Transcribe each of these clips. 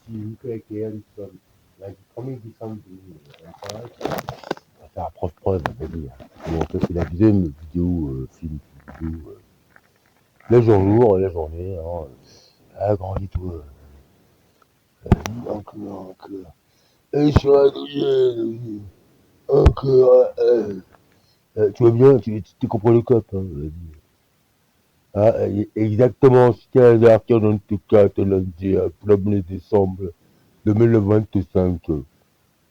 Nicolas Cage, du 1er décembre 2025. On va faire la preuve, on va dire. Bon, ça, c'est la deuxième vidéo, film, vidéo, le jour, la journée, hein. Agrandis-toi. Encore. Et sur la deuxième, encore. Tu vois bien, tu comprends le cop, hein, vas-y. Ah, exactement, c'était à partir de 24, lundi, 1er décembre 2025. Je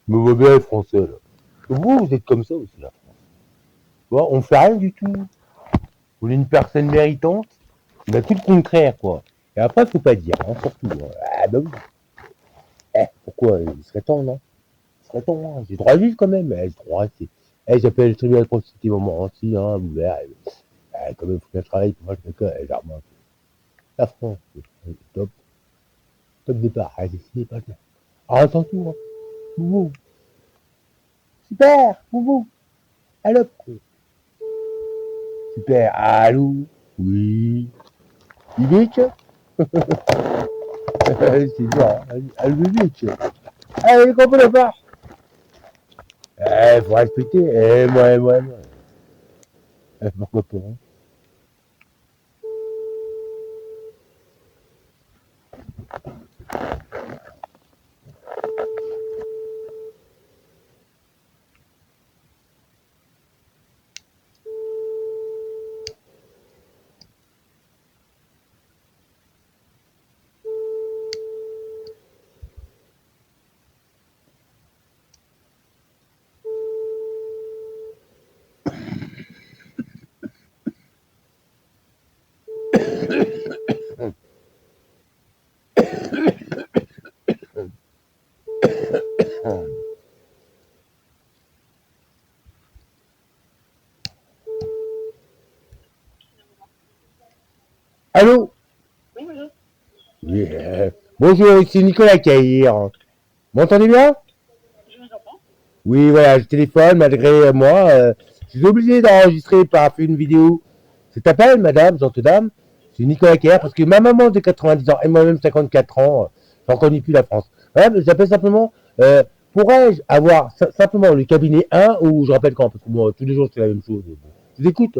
me vois bien les Français, là. Vous êtes comme ça aussi, là. Bon, on fait rien du tout. On est une personne méritante. On a tout le contraire, quoi. Et après, faut pas dire, hein, surtout. Ah, bah oui. Pourquoi il serait temps, non? Il serait temps, hein. J'ai le droit de vivre quand même. J'ai le droit, c'est. J'appelle le tribunal constitutif moment entier, hein, ouvert. Quand même, faut que je travaille pour moi, genre, la France, c'est top. Top départ. Allez, c'est pas bien. Ah, attention, hein. Boubou. Super, boubou. Allô. Super, allô. Oui. Vite. C'est bien, hein. Allô, vite. Allez, comprends le pas. Faut respecter. Moi. Pourquoi pas, hein. Allô. Oui, bonjour. Oui, bonjour, c'est Nicolas Caïr. Vous m'entendez bien? Je vous entends. Oui, voilà, je téléphone malgré moi. Je suis obligé d'enregistrer par une vidéo. C'est t'appelle, madame, gentille dame. C'est Nicolas Caïr parce que ma maman de 90 ans et moi-même 54 ans, j'en connais plus la France. Voilà, j'appelle simplement, pourrais-je avoir simplement le cabinet 1 ou je rappelle quand? Parce que moi, tous les jours, c'est la même chose. Je vous écoute.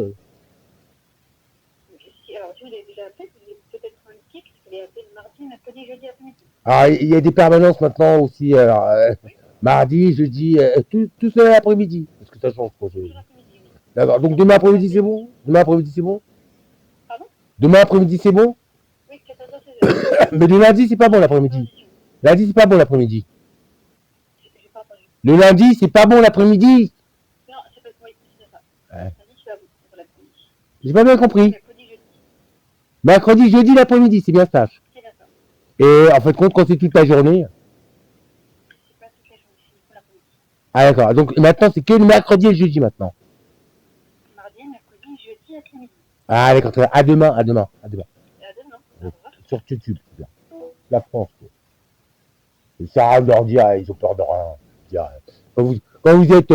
Alors, si vous l'avez déjà appelé, vous avez peut-être un ticket, parce que vous l'avez appelé le mardi, mercredi, jeudi après-midi. Ah, il y a des permanences maintenant aussi. Alors, Oui, mardi, jeudi, tout ça l'après-midi. Parce que ça change pour toujours je. l'après-midi, oui. D'accord. Donc Donc, demain vous pouvez après-midi, c'est appeler. bon? Demain après-midi, c'est bon? Pardon? Demain après-midi, c'est bon? Oui, 14h, 16h. Mais le lundi, c'est pas Moi, bon je suis l'après-midi. supervision. Lundi, c'est pas bon l'après-midi. J'ai pas entendu. Le lundi, c'est pas bon l'après-midi. Non, c'est pas oui, c'est ça. Ouais. Lundi, tu vas pour l'après-midi. J'ai pas bien Mardi, compris. mercredi, jeudi. Mercredi, jeudi, l'après-midi, c'est bien ça. C'est là ça. Et en fait, compte, quand c'est toute la journée. C'est pas toute la journée, c'est pour l'après-midi. Ah, d'accord. Donc maintenant, c'est que le mercredi et le jeudi maintenant. Mardi, mercredi, jeudi, après-midi. Ah, d'accord. À demain, à demain, à demain. Et à demain. Au revoir. Sur YouTube, c'est bien. La France, quoi. Ça sert à rien de leur dire, ils ont peur de rien. Dire, quand vous êtes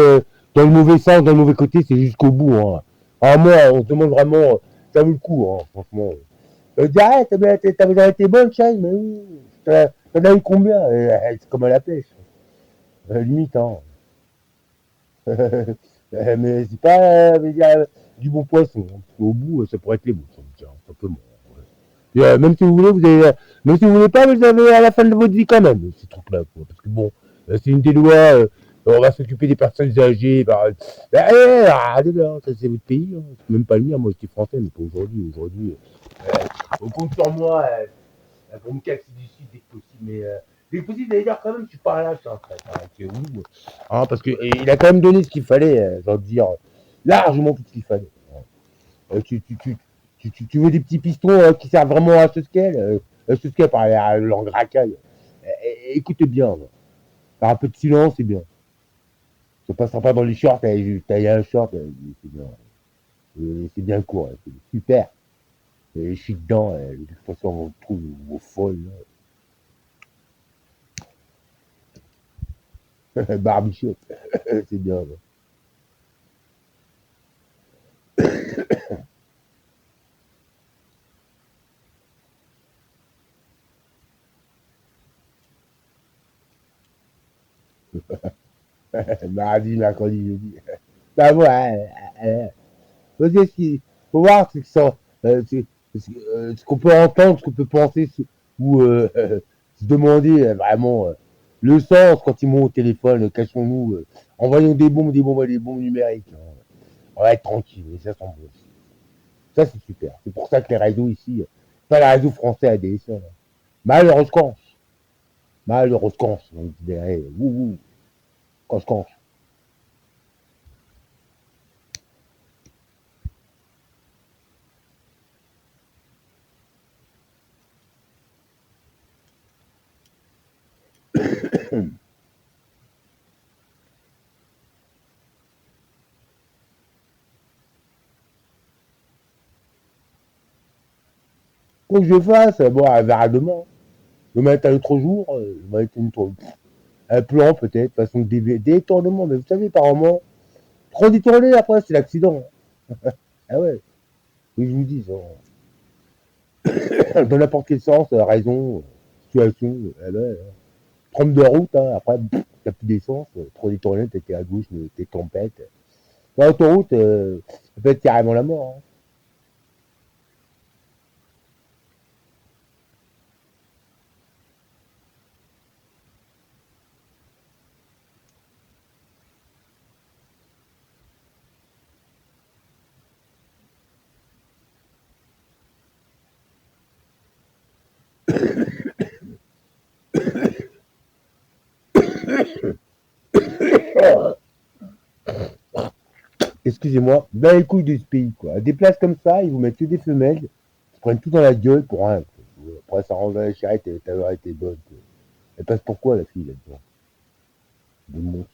dans le mauvais sens, dans le mauvais côté, c'est jusqu'au bout, hein. Ah, moi, on se demande vraiment, ça vaut le coup, hein, franchement. Dire, ah, t'avais été bonne, Chine, mais oui. T'en as eu combien? C'est comme à la pêche. Limite, hein. Mais c'est pas du bon poisson, hein. Parce qu'au bout, ça pourrait être les bons, simplement. Et, même si vous voulez, même si vous voulez pas, vous avez à la fin de votre vie quand même, ces trucs-là, quoi. Parce que bon, c'est une des lois, on va s'occuper des personnes âgées. Regardez là, ça c'est votre pays, hein. C'est même pas le mien, moi j'étais français, mais pas aujourd'hui. Aujourd'hui, on compte sur moi pour me casser du sud dès que possible. Mais dès que possible, d'ailleurs, quand même, je suis pas à l'âge, hein, c'est où, hein, parce qu'il a quand même donné ce qu'il fallait, j'ai envie de dire, largement tout ce qu'il fallait. Tu veux des petits pistons qui servent vraiment à ce scale ce scale par la langue racaille. Écoute bien, faire un peu de silence, c'est bien. Ça passera pas dans les shorts, taille un short, c'est bien. C'est bien court, c'est super. Je suis dedans, de toute façon, on vous trouve vos folles. Barbichette, c'est bien. Là. Mardi, mercredi, jeudi. Bah ouais, ce qu'il faut voir, c'est que ça, ce qu'on peut entendre, ce qu'on peut penser, ou se demander vraiment le sens quand ils montent au téléphone, cachons-nous, envoyons des bombes numériques. Hein. On va être tranquille, et ça sent bon. Ça, c'est super. C'est pour ça que les réseaux ici, pas les réseaux français à DSL. Hein. Malheureusement, malheureusement, on dirait, ouh, quand. Quoi que je fasse, bon, elle verra demain. Demain est un autre jour, demain est une autre. Un plan peut-être, façon de détournement, mais vous savez, par moment, trop détourné après, c'est l'accident. Ah ouais, oui, je vous dis, dans n'importe quel sens, raison, situation, eh ben, trompe de route, hein, après, t'as plus d'essence, trop détourné, t'étais à gauche, t'es tempête. Dans l'autoroute, ça peut être carrément la mort. Hein. Excusez-moi, ben les couilles de ce pays, quoi. Des places comme ça, ils vous mettent que des femelles, ils prennent tout dans la gueule pour rien. Quoi. Après, ça rend la charrette, ta été bonne. Quoi. Elle passe pourquoi, la fille, là-dedans? De mon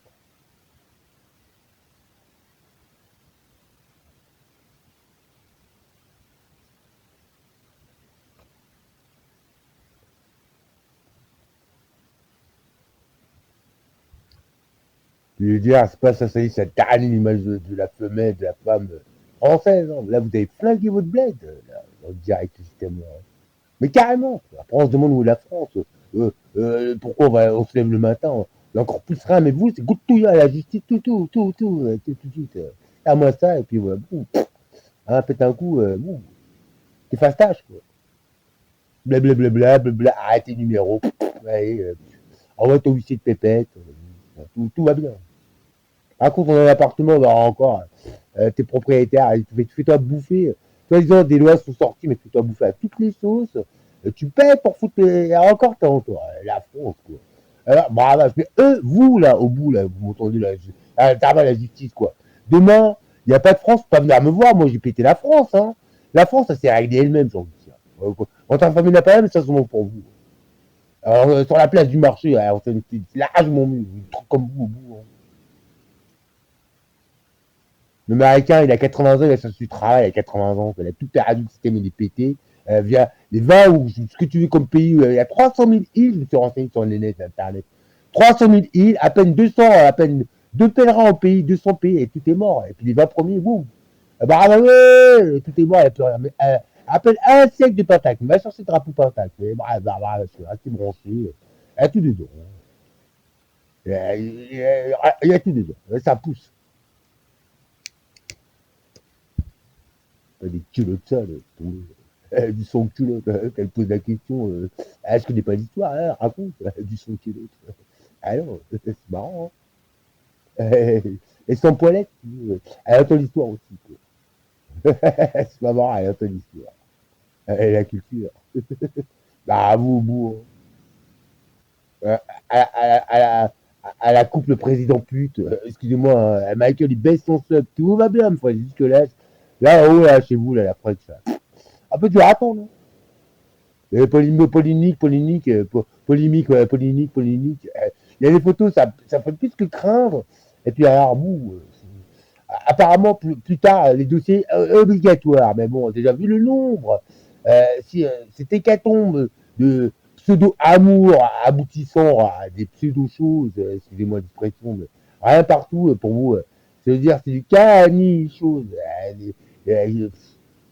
Je veux dire, c'est pas ça, ça ternit l'image de la femelle, de la femme française. Hein. Là, vous avez flingué votre bled, là, dans le direct, système. Mais carrément. Après, on se demande où est la France. Pourquoi on se lève le matin, on est encore plus rien, mais vous, c'est goût de tout, à la justice, tout. À moi ça, et puis, ouais, boum, hein, pète un coup, boum, t'es fastache, quoi. Blablabla, arrête tes numéros, allez, envoie ton huissier de pépette, tout va bien. Par contre, dans un appartement, bah, encore, t'es propriétaire, fais-toi bouffer. Toi, disant, des lois sont sorties, mais fais-toi bouffer à toutes les sauces. Tu payes pour foutre les... encore tant, toi. La France, quoi. Alors, bravo, mais eux, vous, là, au bout, là, vous m'entendez, là, t'as la justice, quoi. Demain, il n'y a pas de France, pas venir me voir. Moi, j'ai pété la France, hein. La France, ça s'est réglé elle-même, j'ai envie de dire. Quand ta famille n'a pas même, ça, c'est bon pour vous. Alors, sur la place du marché, on fait largement mieux. Un truc comme vous, au bout, hein. L'Américain, il a 80 ans, il a son travail, il a 80 ans, il a tout perdu, le système il est pété. Via les 20 ou ce que tu veux comme pays, il y a 300 000 îles, je me suis renseigné sur les net, internet. 300 000 îles, à peine 200, à peine 2 pèlerins au pays, 200 pays, et tout est mort. Et puis les 20 premiers, boum. Bah, ouais, tout est mort, il n'y a plus rien. Mais, à peine un siècle de Pentacle, va sur ce drapeau Pentacle. Je suis resté branché. Il y a tout dedans. Il y a tout dedans. Ça pousse. Des culottes sales, du son de culotte, elle pose la question, je connais pas l'histoire, hein, raconte, du son de culotte. Ah non, c'est marrant, hein. Et sans poilette, elle entend l'histoire aussi, quoi. C'est pas marrant, elle entend l'histoire. Et la culture. Bah, vous, à la couple président pute, excusez-moi, hein, Michael, il baisse son sub, tout va bien, me frère, jusque là, haut, là, chez vous, là, la preuve, ça. Un peu dur à attendre, hein. Polémique, ouais, polémique. Il y a des photos, ça fait plus que craindre. Et puis, alors, vous, apparemment, plus tard, les dossiers obligatoires. Mais bon, déjà vu le nombre, si cette hécatombe de pseudo-amour aboutissant à des pseudo-choses, excusez-moi l'expression, mais rien partout pour vous, ça veut dire c'est du cani-chose.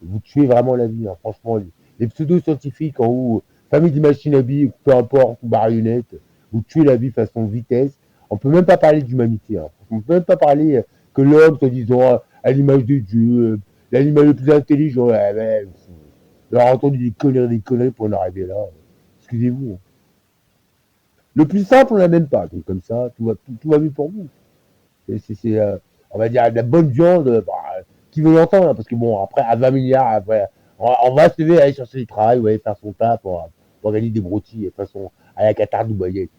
Vous tuez vraiment la vie, hein, franchement. Les pseudo-scientifiques en haut, famille des machines à billes, peu importe, ou marionnettes, vous tuez la vie façon vitesse. On peut même pas parler d'humanité. Hein. On peut même pas parler que l'homme, soi-disant, à l'image de Dieu, l'animal le plus intelligent. J'aurais entendu des conneries pour en arriver là. Excusez-vous. Hein. Le plus simple, on l'a même pas. Donc comme ça, tout va mieux pour vous. On va dire, de la bonne viande, qui veut l'entendre, hein, parce que bon, après, à 20 milliards, après, on va se lever, aller chercher du travail, ouais, faire son taf pour gagner des broutilles, de toute façon, à la Qatar Dubaïette,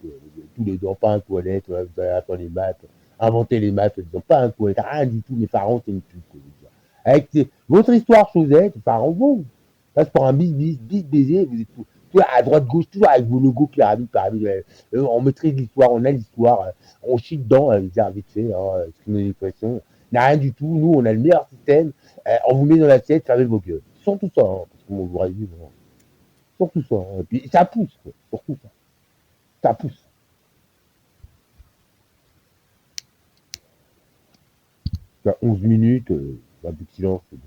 tous les deux, pas un toilette, ouais, vous allez attendre les maths, inventer les maths, ils n'ont pas un toilette, rien du tout, les pharaons, c'est une pute, quoi, avec votre histoire Chosette, pharaon, bon, passe pour un bis baiser, vous êtes tout à droite, gauche, toujours avec vos logos pyramide, on maîtrise l'histoire, on a l'histoire, on chie dedans, dire vite fait, hein, exprimer l'expression. Il n'y a rien du tout. Nous, on a le meilleur système. On vous met dans l'assiette, fermez vos gueules. Surtout ça, hein, parce que moi, vous vu, bon, surtout ça. Hein. Et puis ça pousse, quoi. Surtout ça. Ça pousse. Il y a 11 minutes, un peu de silence. C'est bon.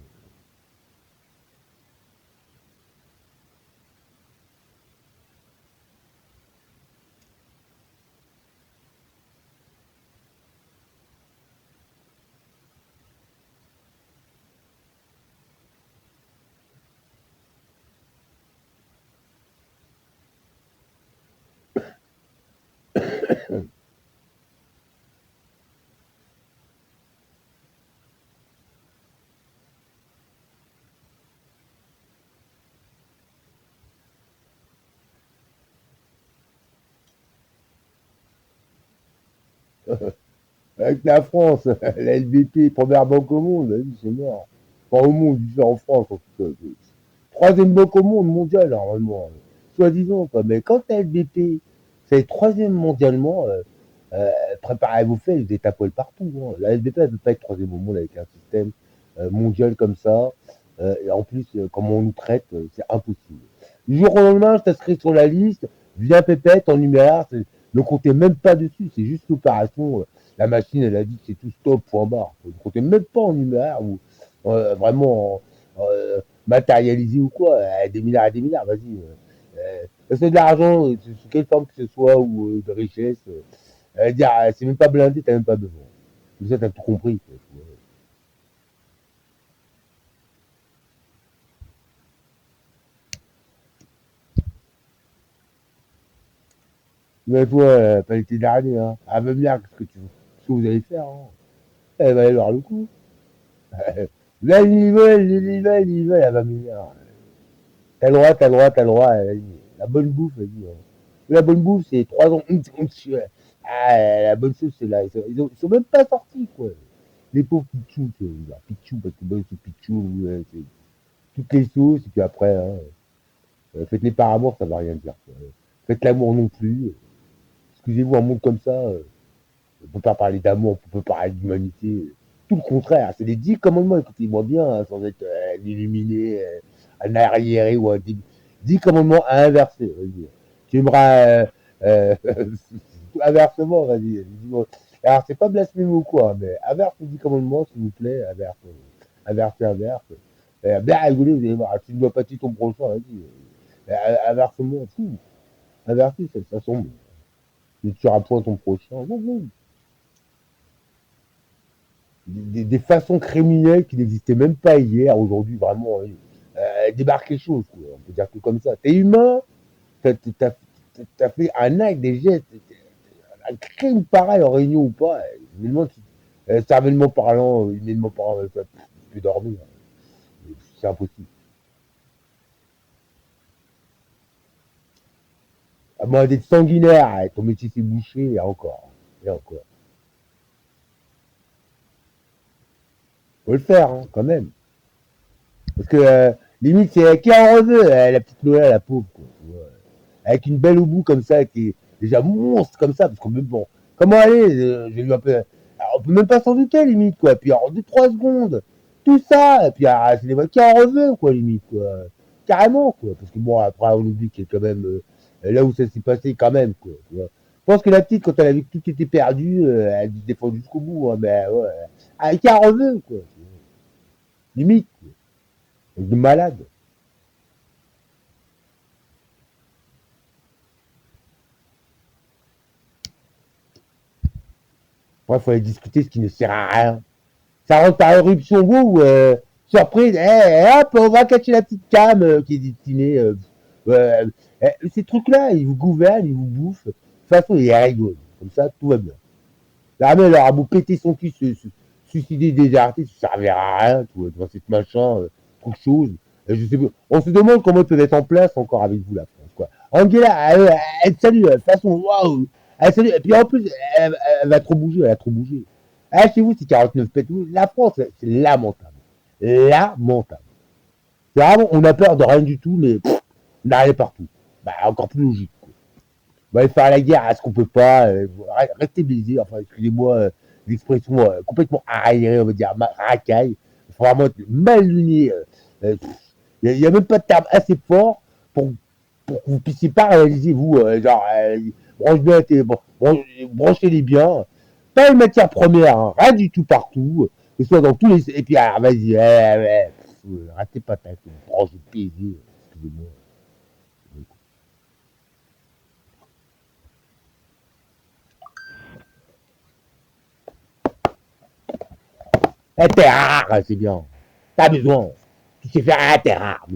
Avec la France, la LBP, première banque au monde, c'est mort. Pas au monde, je en France, en tout cas. Troisième banque au monde mondial, normalement. Soi-disant, quoi. Mais quand la LBP, c'est troisième mondialement, préparez-vous fait, vous êtes à poil partout. Hein. La LBP, elle ne peut pas être troisième au monde avec un système mondial comme ça. Et en plus, comme on nous traite, c'est impossible. Du jour au lendemain, je t'inscris sur la liste, viens pépette en numéraire, ne comptez même pas dessus, c'est juste l'opération. La machine, elle a dit que c'est tout stop, point barre. Ne comptez même pas en numéraire ou vraiment matérialisé ou quoi, des milliards, vas-y. C'est de l'argent, sous quelle forme que ce soit, ou de richesse. Dire, c'est même pas blindé, t'as même pas besoin. Comme ça, t'as tout compris. Quoi. Mais toi, pas l'été dernier, hein. Elle va bien, ce que vous allez faire, hein. Elle va aller voir le coup. Là, il y va, elle va venir. T'as le droit, t'as le droit, t'as le droit. La bonne bouffe, vas-y. Hein. La bonne bouffe, c'est 3 ans. Ah, la bonne chose, c'est là. Ils sont même pas sortis, quoi. Les pauvres Pichou, Pichou, parce que bon, c'est Pichou, c'est toutes les sauces, et puis après, hein, faites-les par amour, ça va rien dire. Quoi. Faites l'amour non plus. Excusez-vous, un monde comme ça, on peut pas parler d'amour, on peut pas parler d'humanité. Tout le contraire, c'est les 10 commandements, écoutez-moi bien, hein, sans être un illuminé, un arriéré ou un 10 commandements à inverser. Vas-y. Tu aimeras inversement, vas-y. Alors, c'est pas blasphémé ou quoi, mais inverse les 10 commandements, s'il vous plaît, inverse. Inverse. Bien rigoler, vous allez voir, tu ne dois pas tuer ton prochain, vas-y. Inversement, fou. Inverser, ça sombre. Tu ne tueras point ton prochain. Bon. Des façons criminelles qui n'existaient même pas hier, aujourd'hui, vraiment, oui. Débarque les choses, quoi. On peut dire que comme ça. T'es humain, t'as fait un acte, des gestes, un crime pareil en réunion ou pas, humainement parlant, tu peux dormir. C'est impossible. À moins d'être sanguinaire, ton métier c'est bouché, et encore. Et encore. Faut le faire, hein, quand même. Parce que, limite, c'est qui en veut, la petite Lola, la pauvre, quoi. Avec une belle au bout comme ça, qui est déjà monstre comme ça, parce que même bon, comment aller, j'ai eu un peu. Alors, on peut même pas s'en douter, limite, quoi. Puis en 2-3 secondes, tout ça, et puis c'est des voix qui en veut, quoi, limite, quoi. Carrément, quoi. Parce que bon, après, on oublie qu'il y a quand même là où ça s'est passé, quand même, quoi. Tu vois. Je pense que la petite, quand elle a vu que tout était perdu, elle se défend jusqu'au bout, hein, mais ouais. Qui en veut, quoi. Limite, quoi. De malade. Ouais, il faut aller discuter ce qui ne sert à rien. Ça rentre par éruption, ou surprise, hop, on va cacher la petite cam qui est destinée. Ces trucs-là, ils vous gouvernent, ils vous bouffent. De toute façon, ils rigolent. Comme ça, tout va bien. L'armée, elle aura beau péter son cul, suicider des artistes, ça servira à rien, tout, devant cette machin, trop de choses. Je sais pas. On se demande comment ils peuvent être en place encore avec vous, la France, quoi. Angela, elle salue, de toute façon, waouh! Elle salue, et puis en plus, elle va trop bouger, elle a trop bougé. Ah, chez vous, c'est 49 pètes. La France, c'est lamentable. Lamentable. C'est vraiment, on a peur de rien du tout, mais on arrive partout. Bah, encore plus logique, quoi. On va aller faire la guerre à ce qu'on peut pas. Restez baisés, enfin, excusez-moi l'expression complètement arriérée, on va dire, racaille. Il faut vraiment être mal luné. Il n'y a même pas de terme assez fort pour, pour que vous puissiez pas réaliser, vous, genre, branche bien bon, branchez-les bien. Pas une matière première, hein, rien du tout partout, que ce soit dans tous les. Et puis, alors, vas-y, ratez pas ta branche de plaisir, excusez-moi. T'es rare, c'est bien. T'as besoin. Tu sais faire, t'es rare.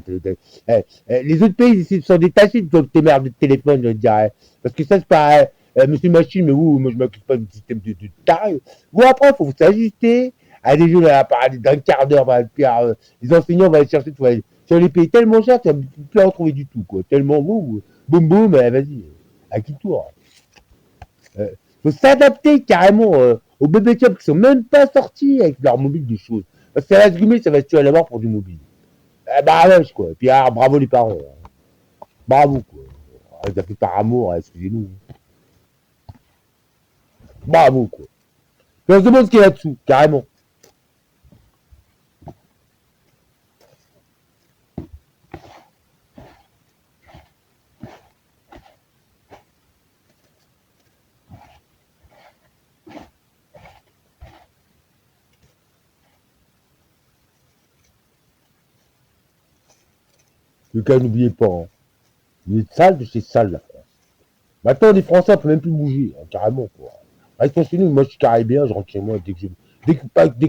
Les autres pays, ils se sont détachés de tes merdes de téléphone, je dirais. Parce que ça, c'est pas Monsieur Machine, mais vous, moi, je m'occupe pas du système de taré. Vous, après, il faut s'ajuster à des jeux à parler d'un quart d'heure. Les enseignants vont aller chercher, tu vas aller sur les pays tellement chers, tu vas plus en trouver du tout, quoi. Tellement vous, boum boum, vas-y, à qui tour. Faut s'adapter carrément aux bébés clubs qui sont même pas sortis avec leur mobile de choses. Parce que ça va se gumer, ça va se tuer à la mort pour du mobile. Bah ouais, quoi. Et puis bravo les parents. Hein. Bravo, quoi. Ça fait par amour, excusez-nous. Bravo, quoi. Et on se demande ce qu'il y a là-dessous, carrément. Le cas, n'oubliez pas. Hein. Il est sale de chez sale, la France. Maintenant, les Français, on peut même plus bouger, hein, carrément, quoi. Restons chez nous, moi je suis caribéen, je rentre chez moi dès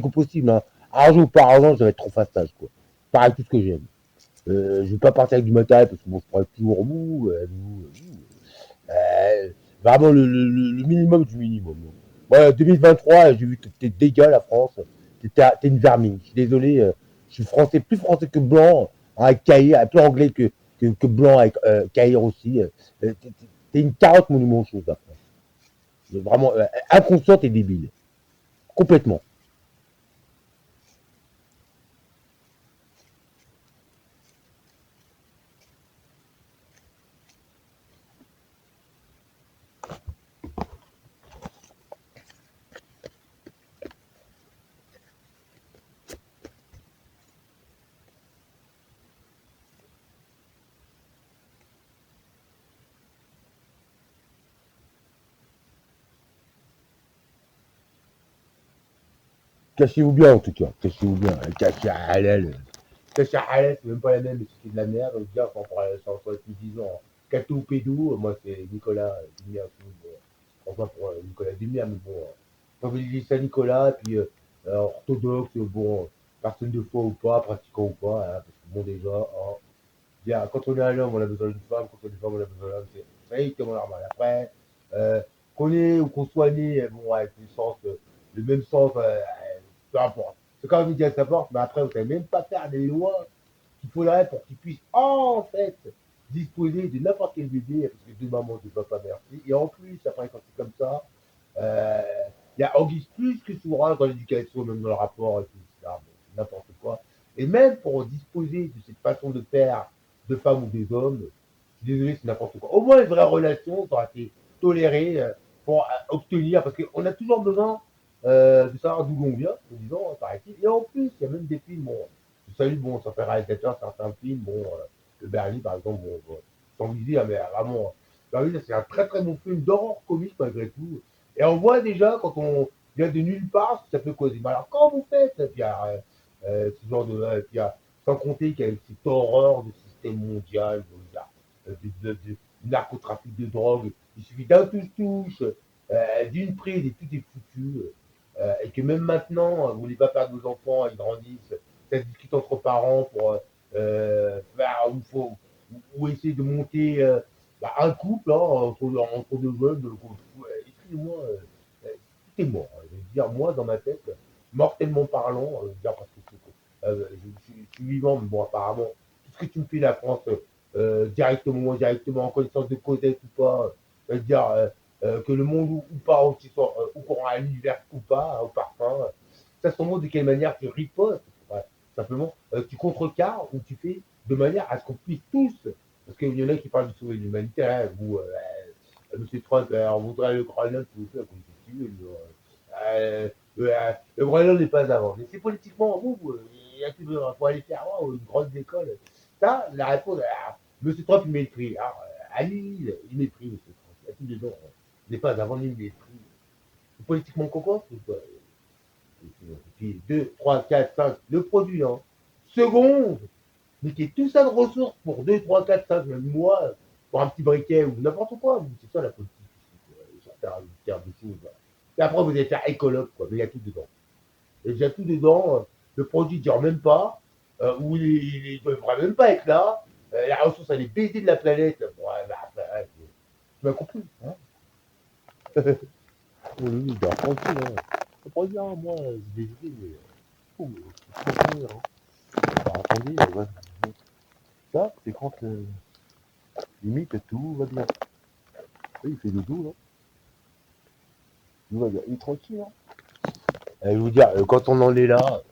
que possible. Hein. Argent ou pas argent, ça va être trop fastoche, quoi. Pareil, tout ce que j'aime. Je vais pas partir avec du matériel parce que bon, je pourrais toujours vraiment le minimum du minimum. Ouais, 2023, j'ai vu que t'es dégueu la France. T'es une vermine. Je suis désolé, je suis français, plus français que blanc, hein, avec Caïr, plus anglais que blanc avec Caïr aussi. T'es une carotte monument chose, la France. Vraiment inconsciente et débile. Complètement. Cachez-vous bien en tout cas. Cachez-vous bien. Cachez à halal. Cachez à halal, c'est même pas la même, mais c'est de la merde. Donc, bien, quand on prend la disons Cato Pédo, moi c'est Nicolas Dumière. Enfin pour Nicolas Dumière, mais bon. Quand vous dites ça Nicolas, puis orthodoxe, bon, personne de foi ou pas, pratiquant ou pas, hein, parce que bon déjà, hein, bien, quand on est un homme, on a besoin d'une femme, quand on est une femme, on a besoin d'un homme, c'est exactement normal. Après, euh, qu'on est ou qu'on soit né, bon, avec le même sens, peu importe. C'est quand même dit à sa porte, mais après, vous savez même pas faire des lois qu'il faudrait pour qu'ils puissent en fait disposer de n'importe quel bébé, parce que de maman, de papa, merci. Et en plus, après, quand c'est comme ça, euh, il y a anguille plus que sourd dans l'éducation, même dans le rapport, et tout, etc. Bon, n'importe quoi. Et même pour disposer de cette façon de faire de femmes ou des hommes, je suis désolé, c'est n'importe quoi. Au moins, une vraie relation, ça aurait été toléré pour obtenir, parce qu'on a toujours besoin de savoir d'où l'on vient, disons, paraît-il. Et en plus, il y a même des films, bon, je salue, bon, ça fait réalisateur, certains films, bon, le Berlin, par exemple, bon, sans viser, mais vraiment, Berlin, c'est un très très bon film d'horreur comique malgré tout. Et on voit déjà, quand on vient de nulle part, ce que ça peut causer. Mais alors, quand vous faites, puis il y a ce genre puis il y a, sans compter qu'il y a cette horreur du système mondial, du narcotrafic de drogue, il suffit d'un touche-touche, d'une prise et tout est foutu, et que même maintenant, vous voulez pas perdre vos enfants, ils grandissent, ça se discute entre parents pour faire ou essayer de monter un couple hein, entre deux jeunes. Excusez-moi, tout est mort. Je veux dire, moi, dans ma tête, mortellement parlant, dire parce que je suis vivant, mais bon, apparemment, tout ce que tu me fais la France, directement ou indirectement, en connaissance de cause ou pas, dire que le monde ou pas, ou qu'on a l'univers ou pas, au parfum, ça se montre de quelle manière tu ripostes, ouais, simplement, tu contrecarres ou tu fais de manière à ce qu'on puisse tous, parce qu'il y en a qui parlent de sauver l'humanité, hein, vous, M. Trump, on voudrait le Groenland, s'il vous plaît, comme tu dis, le Groenland n'est pas avant. Mais c'est politiquement, il y a tout faut aller faire une grande école. Ça, la réponse, M. Trump, il méprise. Alors, Ali, il méprise, M. Trump. Il y a tout dedans. Il n'est pas avant, il méprise. C'est politiquement coco, c'est quoi. Puis 2, 3, 4, 5, le produit, hein. Seconde, mais qui est tout ça de ressources pour 2, 3, 4, 5, même moi, pour un petit briquet ou n'importe quoi. C'est ça la politique. Faire des choses. Voilà. Et après, vous allez faire écologue, quoi. Mais il y a tout dedans. Et il y a tout dedans. Le produit ne dure même pas. Ou il ne devrait même pas être là. La ressource, elle est baisée de la planète. Bon, ouais, tu m'as compris. Hein. Oui, il dort tranquille. Hein. Le produit, hein, moi, j'ai des idées, mais. Tranquille, hein. Alors, attendez, ouais. Ça, c'est quand limite tout va bien. Oui, il fait dodo, là. Tout va bien. Il est tranquille, hein. Je vais vous dire, quand on en est là,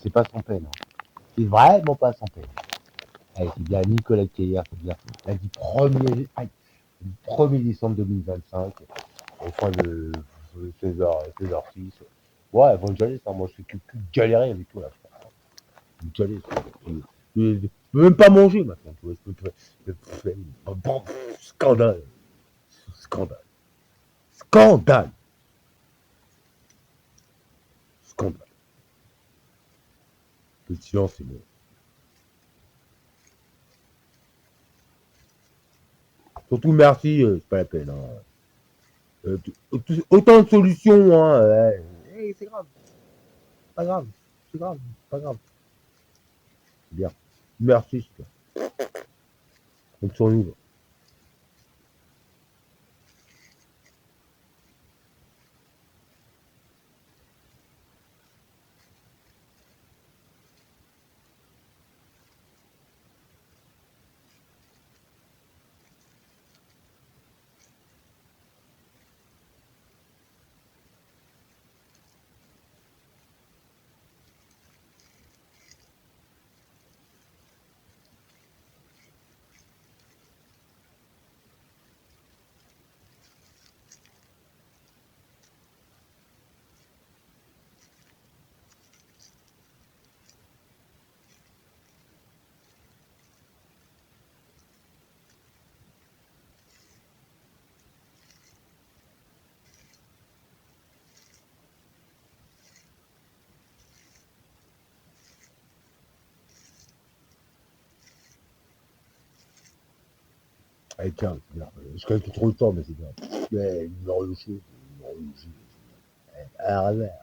c'est pas sans peine. Hein. C'est vraiment pas sans peine. C'est bien Nicolas Keller, c'est bien lundi 1er décembre 2025, au fin de 16h06. Ouais, bonne journée, ça, moi je fais que galérer avec toi là. Galérer. Je peux même pas manger maintenant. Tu vois, bon, scandale. Scandale. Scandale. Scandale. Le silence c'est bon. Surtout merci, c'est pas la peine. Hein. Autant de solutions, hein. C'est grave. Pas grave. C'est grave. Pas grave. C'est bien. Merci, c'est bien. Donc sur nous. Allez, tiens, c'est bien. Je calcule trop le temps, mais c'est bien. Mais numéro de chou, numéro de chou. À la